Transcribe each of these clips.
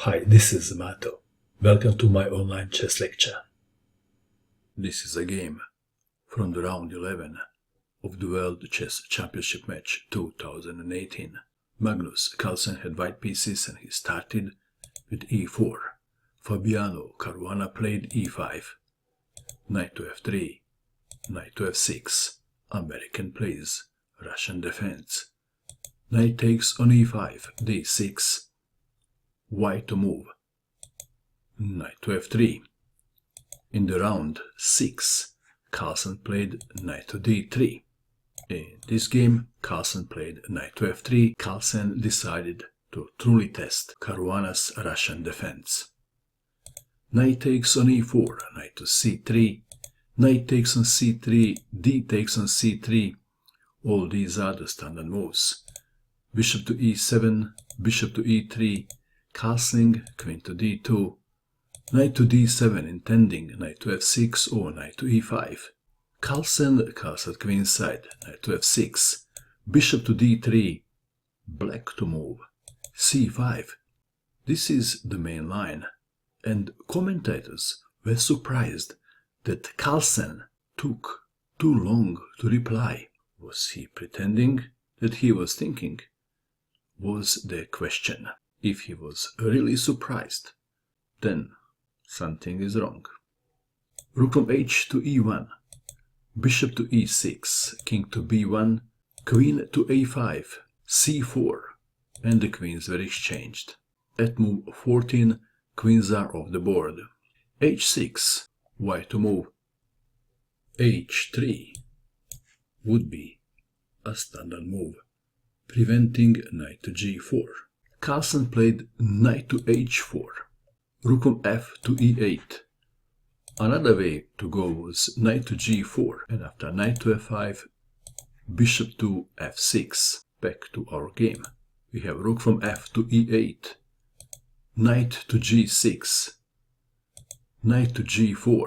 Hi, this is Mato. Welcome to my online chess lecture. This is a game from the round 11 of the World Chess Championship match 2018. Magnus Carlsen had white pieces and he started with e4. Fabiano Caruana played e5. Knight to f3, knight to f6. American plays Russian defense. Knight takes on e5, d6. White to move. Knight to f3. In the round 6, Carlsen played knight to d3. In this game, Carlsen played knight to f3. Carlsen decided to truly test Caruana's Russian defense. Knight takes on e4, knight to c3. Knight takes on c3, d takes on c3. All these are the standard moves. Bishop to e7, bishop to e3. Castling, queen to d2, knight to d7 intending knight to f6 or knight to e5. Carlsen castled queenside, knight to f6, bishop to d3, black to move, c5. This is the main line, and commentators were surprised that Carlsen took too long to reply. Was he pretending that he was thinking? Was the question. If he was really surprised, then something is wrong. Rook from h to e1, bishop to e6, king to b1, queen to a5, c4, and the queens were exchanged. At move 14, queens are off the board. h6, white to move. h3 would be a standard move, preventing knight to g4. Carlsen played knight to h4, rook on f to e8. Another way to go was knight to g4, and after knight to f5, bishop to f6. Back to our game. We have rook from f to e8, knight to g6, knight to g4,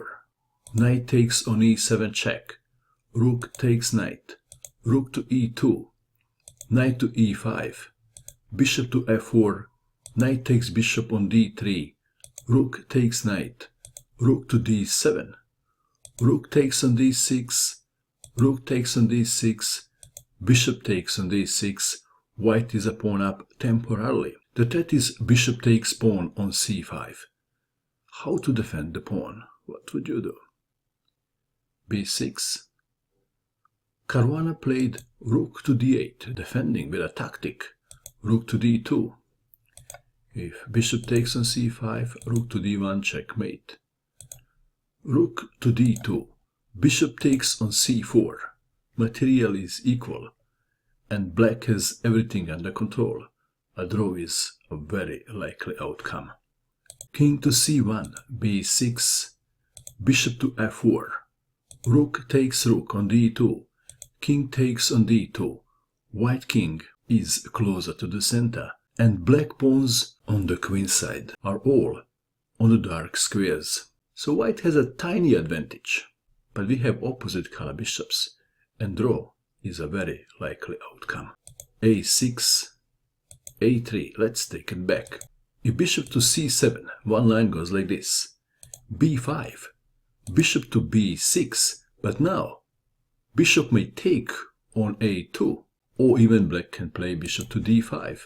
knight takes on e7 check, rook takes knight, rook to e2, knight to e5, bishop to f4, knight takes bishop on d3, rook takes knight, rook to d7, rook takes on d6, rook takes on d6, bishop takes on d6, white is a pawn up temporarily. The threat is bishop takes pawn on c5. How to defend the pawn? What would you do? b6. Caruana played rook to d8, defending with a tactic. Rook to d2. If bishop takes on c5, rook to d1, checkmate. Rook to d2. Bishop takes on c4. Material is equal, and black has everything under control. A draw is a very likely outcome. King to c1, b6. Bishop to f4. Rook takes rook on d2. King takes on d2. White king is closer to the center, and black pawns on the queen side are all on the dark squares. So white has a tiny advantage, but we have opposite color bishops, and draw is a very likely outcome. a6, a3, let's take it back. If bishop to c7, one line goes like this. b5, bishop to b6, but now bishop may take on a2. Or even black can play bishop to d5,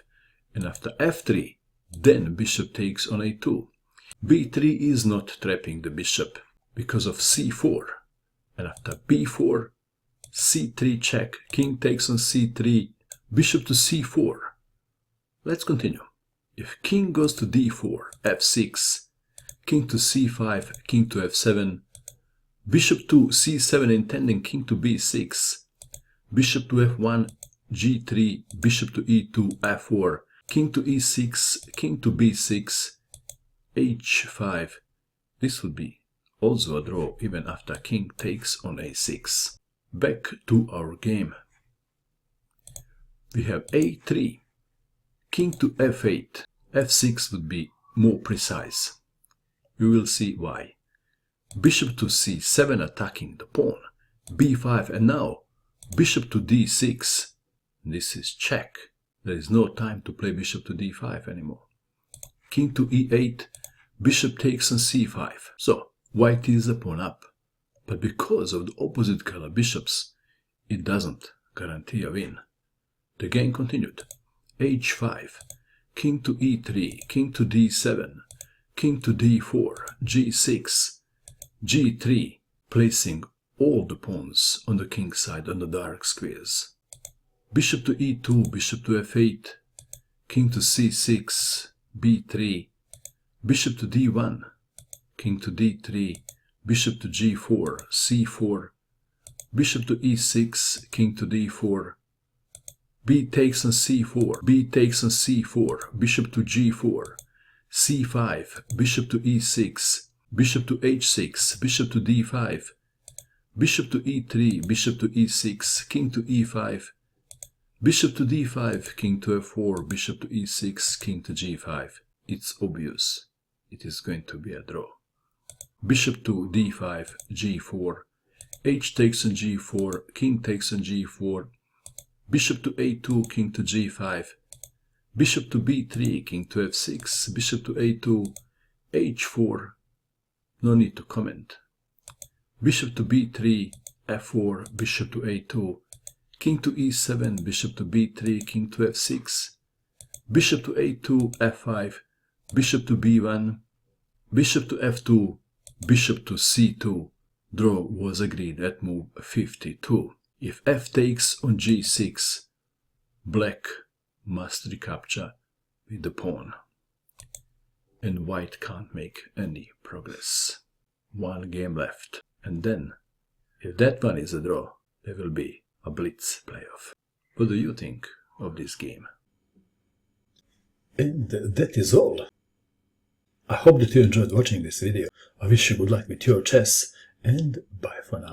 and after f3, then bishop takes on a2. b3 is not trapping the bishop because of c4, and after b4, c3 check, king takes on c3, bishop to c4. Let's continue. If king goes to d4, f6, king to c5, king to f7, bishop to c7 intending king to b6, bishop to f1, g3, bishop to e2, f4, king to e6, king to b6, h5. This would be also a draw even after king takes on a6. Back to our game. We have a3, king to f8, f6 would be more precise. We will see why. Bishop to c7 attacking the pawn, b5, and now bishop to d6. This is check. There is no time to play bishop to d5 anymore. king to e8, bishop takes on c5. So, white is a pawn up. But because of the opposite color bishops, it doesn't guarantee a win. The game continued. h5, king to e3, king to d7, king to d4, g6, g3, placing all the pawns on the king side on the dark squares. Bishop to e2, bishop to f8, king to c6, b3, bishop to d1, king to d3, bishop to g4, c4, bishop to e6, king to d4, b takes on c4, b takes on c4, bishop to g4, c5, bishop to e6, bishop to h6, bishop to d5, bishop to e3, bishop to e6, king to e5, bishop to d5, king to f4, bishop to e6, king to g5. It's obvious. It is going to be a draw. Bishop to d5, g4, h takes on g4, king takes on g4, bishop to a2, king to g5, bishop to b3, king to f6, bishop to a2, h4, no need to comment. Bishop to b3, f4, bishop to a2, king to e7, bishop to b3, king to f6, bishop to a2, f5, bishop to b1, bishop to f2, bishop to c2. Draw was agreed at move 52. If f takes on g6, black must recapture with the pawn, and white can't make any progress. One game left, and then, if that one is a draw, there will be a blitz playoff. What do you think of this game? And that is all. I hope that you enjoyed watching this video. I wish you good luck with your chess, and bye for now.